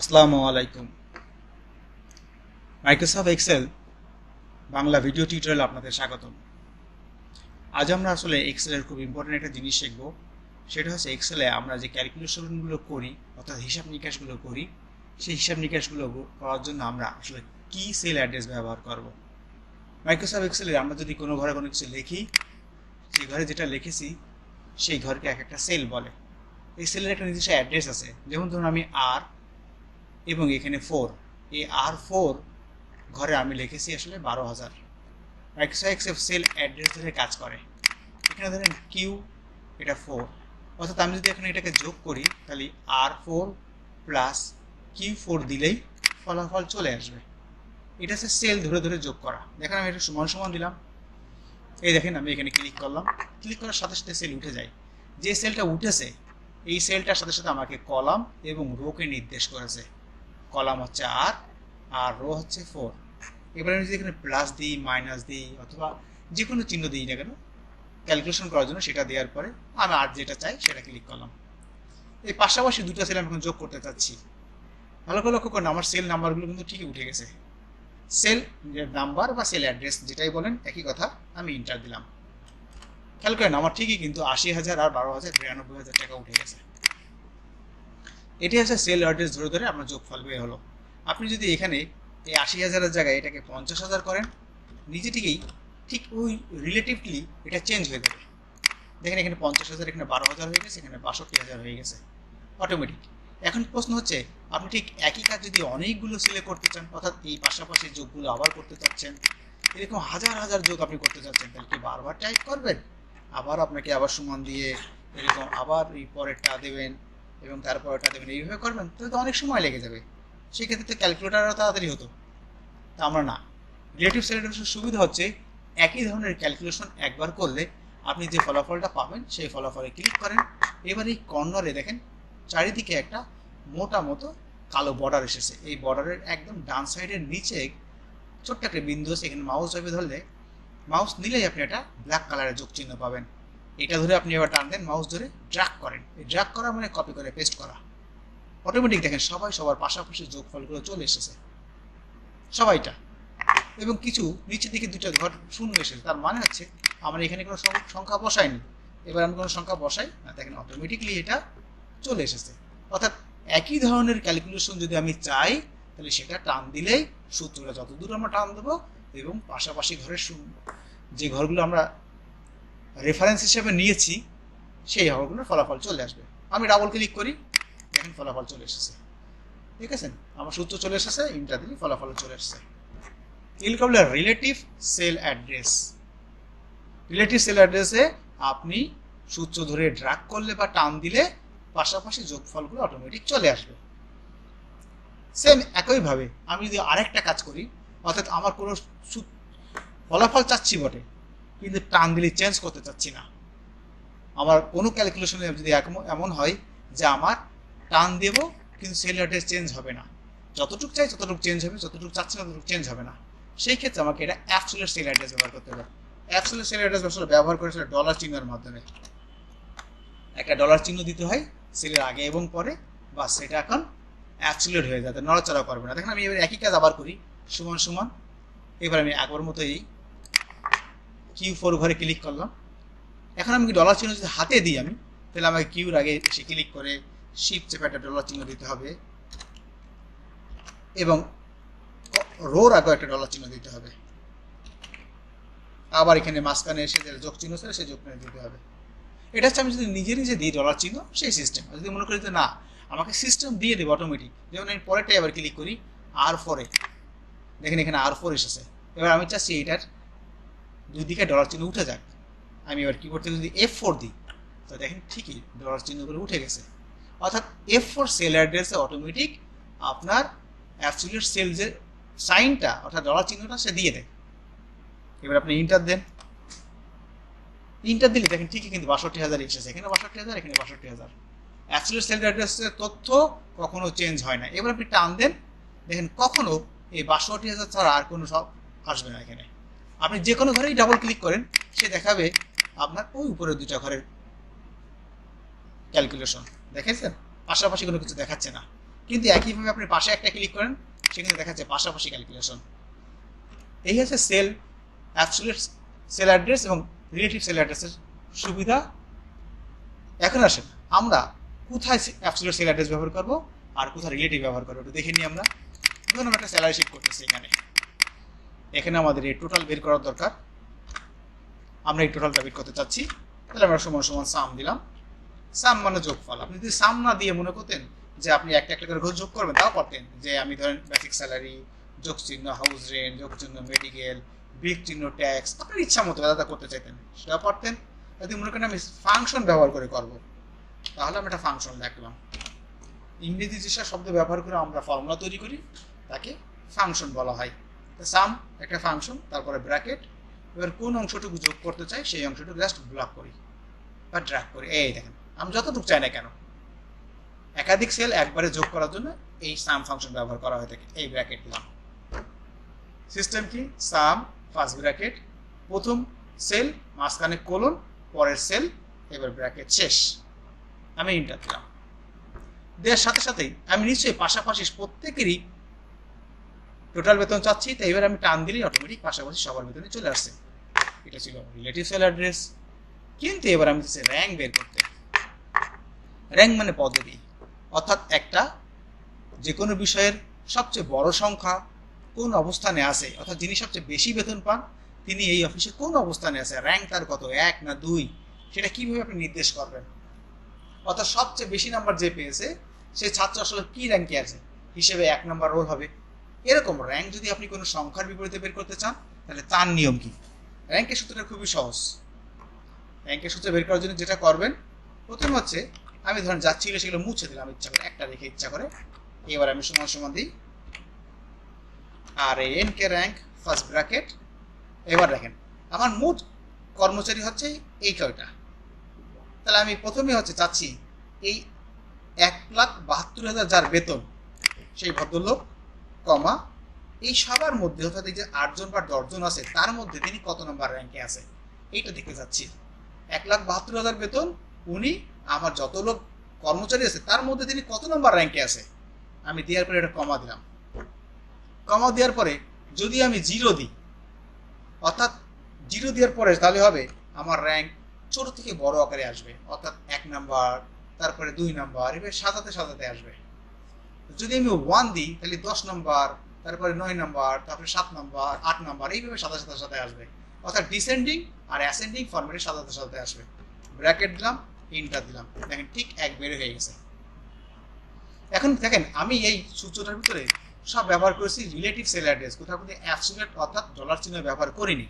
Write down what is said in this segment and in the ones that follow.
আসসালামু আলাইকুম। Microsoft Excel Bangla video tutorial আপনাদের স্বাগতম। আজ আমরা আসলে এক্সেলের খুব ইম্পর্টেন্ট একটা জিনিস শিখব। সেটা হচ্ছে এক্সেলে আমরা যে ক্যালকুলেশনগুলো করি অর্থাৎ হিসাব নিকাশগুলো করি, সেই হিসাব নিকাশগুলো করার জন্য আমরা আসলে কি সেল অ্যাড্রেস ব্যবহার করব। মাইক্রোসফট এক্সেলে আমরা যদি কোনো ঘরে কোনো কিছু লিখি, সেই ঘরে যেটা লিখেছি সেই ঘরকে এক একটা সেল বলে। এই সেলের একটা নির্দিষ্ট অ্যাড্রেস আছে। যেমন ধরুন আমি আর এবং এখানে 4, এই আর 4 ঘরে আমি লিখেছি আসলে 12,000। মাইক্রোসফট এক্সেল সেল অ্যাড্রেস ধরে কাজ করে। এখানে ধরেন কিউ, এটা 4, অর্থাৎ আমি যদি এখানে এটাকে যোগ করি তাহলে আর 4 প্লাস কিউ 4 দিলেই ফলাফল চলে আসবে। এটা হচ্ছে সেল ধরে ধরে যোগ করা। দেখেন আমি এটা সমান সমান দিলাম, এই দেখেন আমি এখানে ক্লিক করলাম, ক্লিক করার সাথে সাথে সেল উঠে যায়। যে সেলটা উঠেছে এই সেলটার সাথে সাথে আমাকে কলাম এবং রোকে নির্দেশ করেছে। কলাম হচ্ছে আর রো হচ্ছে 4। এবারে আমি যদি এখানে প্লাস দিই, মাইনাস দিই অথবা যে কোনো চিহ্ন দিই না কেন ক্যালকুলেশন করার জন্য, সেটা দেওয়ার পরে আমি আর যেটা চাই সেটা ক্লিক করলাম। এই পাশাপাশি দুটো সেল আমি এখন যোগ করতে চাচ্ছি। ভালো করে লক্ষ্য করেন আমার সেল নাম্বারগুলো কিন্তু ঠিকই উঠে গেছে। সেল নাম্বার বা সেল অ্যাড্রেস যেটাই বলেন একই কথা। আমি ইন্টার দিলাম, খেয়াল করেন আমার ঠিকই কিন্তু 80,000 আর 12,000 93,000 টাকা উঠে গেছে। এটি হচ্ছে সেল অ্যাড্রেস ধরে ধরে আপনার যোগফল বের হলো। আপনি যদি এখানে এই 80,000-এর জায়গায় এটাকে 50,000 করেন, নিজে থেকেই ঠিক ওই রিলেটিভলি এটা চেঞ্জ হয়ে যাবে। দেখেন এখানে 50,000, এখানে 12,000 হয়ে গেছে, এখানে 62,000 হয়ে গেছে অটোমেটিক। এখন প্রশ্ন হচ্ছে আপনি ঠিক একই কাজ যদি অনেকগুলো সেলে করতে চান, অর্থাৎ এই পাশাপাশি যোগগুলো আবার করতে চাচ্ছেন, এরকম হাজার হাজার যোগ আপনি করতে চাচ্ছেন, তাহলে কি বারবার টাইপ করবেন? আবার আপনাকে আবার সমান দিয়ে এরকম আবার এই পরেরটা দেবেন এবং তারপরটা দেবেন, এইভাবে করবেন তাহলে তো অনেক সময় লেগে যাবে। সেক্ষেত্রে তো ক্যালকুলেটারও তাড়াতাড়ি হতো। তা আমরা না, রিলেটিভ সেলের সুবিধা হচ্ছে একই ধরনের ক্যালকুলেশন একবার করলে আপনি যে ফলাফলটা পাবেন সেই ফলাফলে ক্লিক করেন। এবার এই কর্নারে দেখেন চারিদিকে একটা মোটা মতো কালো বর্ডার এসেছে। এই বর্ডারের একদম ডান সাইডের নিচে ছোট্ট একটা বিন্দু আছে, এখানে মাউস ধরে ধরলে, মাউস নিলেই আপনি একটা ব্ল্যাক কালারের যোগ চিহ্ন পাবেন। এটা ধরে আপনি এবার টান দেন, মাউস ধরে ড্র্যাগ করেন। এই ড্র্যাগ করা মানে কপি করে পেস্ট করা। অটোমেটিক দেখেন সবাই সবার পাশাপাশি যোগফলগুলো চলে এসেছে সবাইটা, এবং কিছু নিচের দিকে দুটো ঘর শূন্য এসেছে। তার মানে হচ্ছে আমরা এখানে কোনো সংখ্যা বসাইনি। এবার আমি কোনো সংখ্যা বসাই না, দেখেন অটোমেটিকলি এটা চলে এসেছে। অর্থাৎ একই ধরনের ক্যালকুলেশন যদি আমি চাই তাহলে সেটা টান দিলেই সূত্রটা যতদূর আমরা টান দেবো এবং পাশাপাশি ঘরের যে ঘরগুলো আমরা রেফারেন্স হিসেবে নিয়েছি সেই ঘরগুলোর ফলাফল চলে আসবে। আমি ডাবল ক্লিক করি, দেখেন ফলাফল চলে এসেছে। ঠিক আছে, আমার সূত্র চলে এসেছে, ইন্টার দিলে ফলাফল চলে এসেছে। এগুলো বলে relative sell address. Relative sell অ্যাড্রেসে আপনি সূত্র ধরে ড্র্যাগ করলে বা টান দিলে পাশাপাশি যোগফলগুলো অটোমেটিক চলে আসবে। সেম একইভাবে আমি যদি আরেকটা কাজ করি, অর্থাৎ আমার কোনো ফলাফল চাচ্ছি বটে কিন্তু টান দিলে চেঞ্জ করতে চাচ্ছি না, আমার কোনো ক্যালকুলেশনে যদি এমন হয় যে আমার টান দেব কিন্তু সেল অ্যাড্রেস চেঞ্জ হবে না, যতটুকু চাই ততটুকু চেঞ্জ হবে, যতটুকু চাচ্ছি না ততটুকু চেঞ্জ হবে না, সেই ক্ষেত্রে আমাকে এটা অ্যাবসলিউট সেল অ্যাড্রেস ব্যবহার করতে হবে। অ্যাবসলিউট সেল অ্যাড্রেস আসলে ব্যবহার করে সেটা ডলার চিহ্নের মাধ্যমে একটা ডলার চিহ্ন দিতে হয় সেলের আগে এবং পরে, বা সেটা এখন অ্যাবসলিউট হয়ে যাবে, নড়াচড়া করবে না। দেখেন আমি এবার একই কাজ আবার করি, সমান সমান। এবার আমি একবার মতো এই কিউ 4 ঘরে ক্লিক করলাম। এখন আমি ডলার চিহ্ন যদি হাতে দিই আমি, তাহলে আমাকে কিউর আগে এসে ক্লিক করে শিফট চেপে একটা ডলার চিহ্ন দিতে হবে এবং রোর আগে একটা ডলার চিহ্ন দিতে হবে। আবার এখানে মাঝখানে এসে যে যোগ চিহ্ন ছিল সেই যোগ চিহ্ন দিতে হবে। এটা হচ্ছে আমি যদি নিজে নিজে দিই ডলার চিহ্ন সেই সিস্টেম। যদি মনে করি যে না আমাকে সিস্টেম দিয়ে দেবে অটোমেটিক, যেমন আমি পরেরটাই আবার ক্লিক করি আর 4-এ, দেখেন এখানে আর 4 এসেছে। এবার আমি চাচ্ছি এটার দুই দিকে ডলার চিহ্ন উঠে যাক। আমি এবার কি করতে যদি F4 দিই তো দেখেন ঠিকই ডলার চিহ্নগুলো উঠে গেছে। অর্থাৎ F4 সেল অ্যাড্রেসে অটোমেটিক আপনার অ্যাবসলিউট সেল যে সাইনটা অর্থাৎ ডলার চিহ্নটা সে দিয়ে দেয়। এবার আপনি ইন্টার দেন, ইন্টার দিলে দেখেন ঠিকই কিন্তু 62,000 এসেছে, এখানে 62,000, এখানে 62,000। অ্যাবসলিউট সেল অ্যাড্রেসের তথ্য কখনো চেঞ্জ হয় না। এবার আপনি টান দেন, দেখেন কখনো এই 62,000 ছাড়া আর কোনো সব আসবে না। এখানে আপনি যে কোনো ঘরেই ডাবল ক্লিক করেন সে দেখাবে আপনার ওই উপরের দুটা ঘরের ক্যালকুলেশন। দেখেছেন পাশাপাশি কোনো কিছু দেখাচ্ছে না। কিন্তু একইভাবে আপনি পাশে একটা ক্লিক করেন, সেখানে দেখা যাচ্ছে পাশাপাশি ক্যালকুলেশন। এই হচ্ছে সেল অ্যাবসলিউট সেল অ্যাড্রেস এবং রিলেটিভ সেল অ্যাড্রেসের সুবিধা। এখন আসেন আমরা কোথায় অ্যাবসলিউট সেল অ্যাড্রেস ব্যবহার করব আর কোথায় রিলেটিভ ব্যবহার করবো একটু দেখে নিই। আমরা ধরুন আমরা একটা স্যালারি শিট করতেছি, এখানে আমাদের এই টোটাল বের করার দরকার। আমরা এই টোটালটা বের করতে চাচ্ছি, তাহলে আমরা সমান সমান সাম দিলাম। সাম মানে যোগফল। আপনি যদি সাম না দিয়ে মনে করতেন যে আপনি একটা একটা করে যোগ করবেন, তাও পারতেন। যে আমি ধরেন বেসিক স্যালারি, যোগ চিহ্ন হাউস রেন্ট, যোগ চিহ্ন মেডিকেল, বিগ চিহ্ন ট্যাক্স, আপনার ইচ্ছা মতো আলাদা করতে চাইতেন, সেটাও পারতেন। যদি মনে করেন আমি ফাংশন ব্যবহার করে করব, তাহলে আমি একটা ফাংশন লিখলাম। ইংরেজি যেসব শব্দ ব্যবহার করে আমরা ফর্মুলা তৈরি করি তাকে ফাংশন বলা হয়। সাম একটা ফাংশন, তারপরে ব্র্যাকেট। এবার কোন অংশটুকু যোগ করতে চাই সেই অংশটুকু জাস্ট ব্লক করি বা ড্র্যাগ করি। এই দেখেন আমি যতটুকু চাই না কেন, একাধিক সেল একবারে যোগ করার জন্য এই সাম ফাংশন ব্যবহার করা হয়ে থাকে। এই ব্র্যাকেট দিলাম। সিস্টেম কি? সাম ফার্স্ট ব্র্যাকেট, প্রথম সেল, মাঝখানে কোলন, পরের সেল, এবার ব্র্যাকেট শেষ। আমি এন্টার দিলাম। দেওয়ার সাথে সাথেই আমি নিশ্চয়ই পাশাপাশি প্রত্যেকেরই টোটাল বেতন চাচ্ছি, তাই এবার আমি টান দিলেই অটোমেটিক পাশাপাশি সবার বেতনে চলে আসছে। এটা ছিল রিলেটিভ সেল অ্যাড্রেস। কিন্তু এবার আমি চাচ্ছি র্যাঙ্ক বের করতে। র্যাঙ্ক মানে পদবি, অর্থাৎ একটা যে কোনো বিষয়ের সবচেয়ে বড় সংখ্যা কোন অবস্থানে আছে, অর্থাৎ যিনি সবচেয়ে বেশি বেতন পান তিনি এই অফিসে কোন অবস্থানে আছে, র্যাঙ্ক তার কত, 1 না 2, সেটা কিভাবে আপনি নির্দেশ করবেন। অর্থাৎ সবচেয়ে বেশি নাম্বার যে পেয়েছে সে ছাত্র আসলে কি র্যাঙ্কে আছে হিসেবে 1 নাম্বার রোল হবে। এরকম র্যাঙ্ক যদি আপনি কোনো সংখ্যার বিপরীতে বের করতে চান, তাহলে তার নিয়ম কি? র্যাঙ্কের সূত্রটা খুবই সহজ। র্যাঙ্কের সূত্র বের করার জন্য যেটা করবেন, প্রথম হচ্ছে আমি ধরেন যা ছিল সেগুলো মুছে দিলাম ইচ্ছা করে, একটা রেখে ইচ্ছা করে। এবার আমি সমান সমান দিই আর এন কে র্যাঙ্ক ফার্স্ট ব্র্যাকেট। এবার দেখেন আমার মোট কর্মচারী হচ্ছে এই কয়টা, তাহলে আমি প্রথমে হচ্ছে চাচ্ছি এই 1,72,000 যার বেতন সেই ভদ্রলোক, কমা এই সবার মধ্যে অর্থাৎ এই যে 8 জন বা 10 জন আছে তার মধ্যে তিনি কত নম্বর র্যাঙ্কে আছে এইটা দেখতে চাচ্ছি। 1,72,000 বেতন, উনি আমার যত লোক কর্মচারী আছে তার মধ্যে তিনি কত নম্বর র্যাঙ্কে আছে। আমি দেওয়ার পরে এটা কমা দিলাম। কমা দেওয়ার পরে যদি আমি 0 দিই, অর্থাৎ 0 দেওয়ার পরে তাহলে হবে আমার র্যাঙ্ক ছোট থেকে বড় আকারে আসবে, অর্থাৎ 1 নাম্বার, তারপরে 2 নাম্বার, এভাবে সাজাতে সাজাতে আসবে। যদি আমি 1 দিই তাহলে 10 নাম্বার, তারপরে 9 নাম্বার, তারপরে 7 নাম্বার, 8 নাম্বার, এইভাবে সাজাতে সাজাতে আসবে। অর্থাৎ ডিসেন্ডিং আর অ্যাসেন্ডিং ফরম্যাটে সাজাতে সাজাতে আসবে। ব্র্যাকেট দিলাম, এন্টার দিলাম, দেখেন ঠিক 1 বের হয়ে গেছে। এখন দেখেন আমি এই সূত্রটার ভিতরে সব ব্যবহার করেছি রিলেটিভ সেল অ্যাড্রেস, কোথাও কিন্তু অ্যাবসলিউট অর্থাৎ ডলার চিহ্ন ব্যবহার করিনি।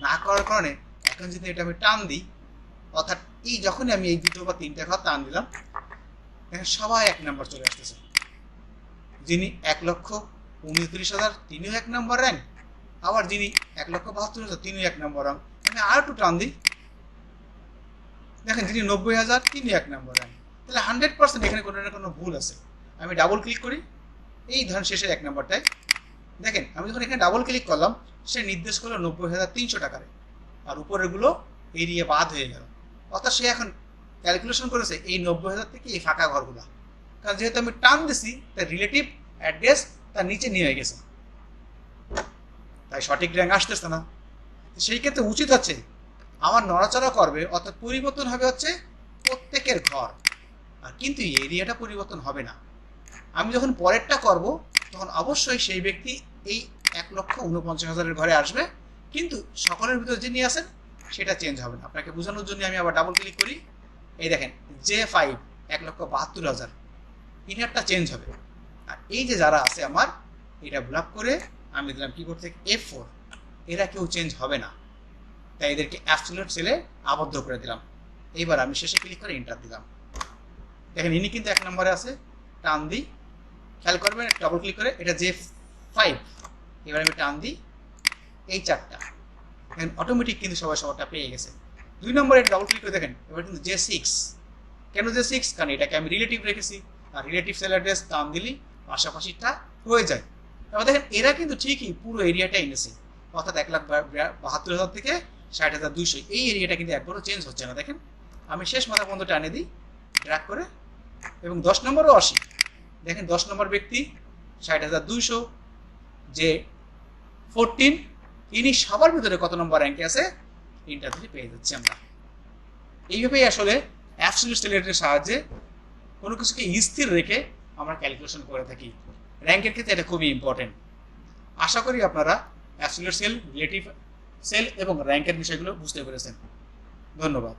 না করার কারণে এখন যদি এটা আমি টান দিই, অর্থাৎ এই যখনই আমি এই 2 বা 3টা ঘর টান দিলাম, দেখেন সবাই 1 নাম্বার চলে আসতেছে। যিনি 1,29,000 তিনিও 1 নাম্বার র্যাঙ্ক, আবার যিনি 1,72,000 তিনিও 1 নাম্বার র্যাঙ্ক। আমি আর একটু টান দিই, দেখেন যিনি 90,000 তিনি 1 নাম্বার র্যাঙ্ক। তাহলে 100% এখানে কোনো না কোনো ভুল আছে। আমি ডাবল ক্লিক করি, এই ধরেন শেষের 1 নাম্বারটায় দেখেন আমি যখন এখানে ডাবল ক্লিক করলাম সে নির্দেশ করলো 90,300 টাকারে, আর উপরেরগুলো এরিয়ে বাদ হয়ে গেল। অর্থাৎ সে এখন ক্যালকুলেশন করেছে এই 90,000 থেকে এই ফাঁকা ঘরগুলো, কারণ যেহেতু আমি টান দিছি তার রিলেটিভ অ্যাড্রেস তার নিচে নিয়ে হয়ে গেছে, তাই সঠিক র্যাঙ্ক আসতেছে না। সেই ক্ষেত্রে উচিত হচ্ছে আমার নড়াচড়া করবে, অর্থাৎ পরিবর্তন হবে হচ্ছে প্রত্যেকের ঘর, আর কিন্তু এরিয়াটা পরিবর্তন হবে না। আমি যখন পরেরটা করব তখন অবশ্যই সেই ব্যক্তি এই 1,49,000 ঘরে আসবে, কিন্তু সকলের ভিতরে যিনি আছেন সেটা চেঞ্জ হবে না। আপনাকে বোঝানোর জন্য আমি আবার ডাবল ক্লিক করি, এই দেখেন J5 1,72,000 ইনারটা চেঞ্জ হবে, আর এই যে যারা আছে আমার এটা ব্লক করে আমি দিলাম কিবোর্ড থেকে F4, এরা কেউ চেঞ্জ হবে না, তাই এদেরকে অ্যাবসলিউট সেলে আবদ্ধ করে দিলাম। এইবার আমি শেষে ক্লিক করে এন্টার দিলাম। দেখেন ইনি কিন্তু 1 নম্বরে আছে, টান দিই, খেয়াল করবেন ডাবল ক্লিক করে এটা J5, এবার আমি টান দিই এই 4টা, দেখেন অটোমেটিক কিন্তু সবাই সবারটা পেয়ে গেছে। 2 নম্বরে ডাবল ক্লিক করে দেখেন এবার কিন্তু J6, কেন J6? কারণ এটাকে আমি রিলেটিভ রেখেছি, আর রিলেটিভ সেল অ্যাড্রেস টান দিলি পাশাপাশিটা হয়ে যায়। এবার দেখেন এরা কিন্তু ঠিকই পুরো এরিয়াটা এনেছে, অর্থাৎ 1,72,000 থেকে 60,200 এই এরিয়াটা কিন্তু একবারও চেঞ্জ হচ্ছে না। দেখেন আমি শেষ মাথা পর্যন্ত টানে দিই ড্র্যাগ করে, এবং 10 নম্বরও আসি, দেখেন 10 নম্বর ব্যক্তি 60,200, যে 14 ইনি সবার ভিতরে কত নম্বর র্যাঙ্কে আছে ইন্টারভিউ পেয়ে যাচ্ছি আমরা। এইভাবেই আসলে অ্যাবসলিউট সেলের সাহায্যে কোনো কিছুকে স্থির রেখে আমরা ক্যালকুলেশন করে থাকি। র্যাঙ্কের ক্ষেত্রে এটা খুবই ইম্পর্টেন্ট। আশা করি আপনারা অ্যাবসলিউট সেল, রিলেটিভ সেল এবং র্যাঙ্কের বিষয়গুলো বুঝতে পেরেছেন। ধন্যবাদ।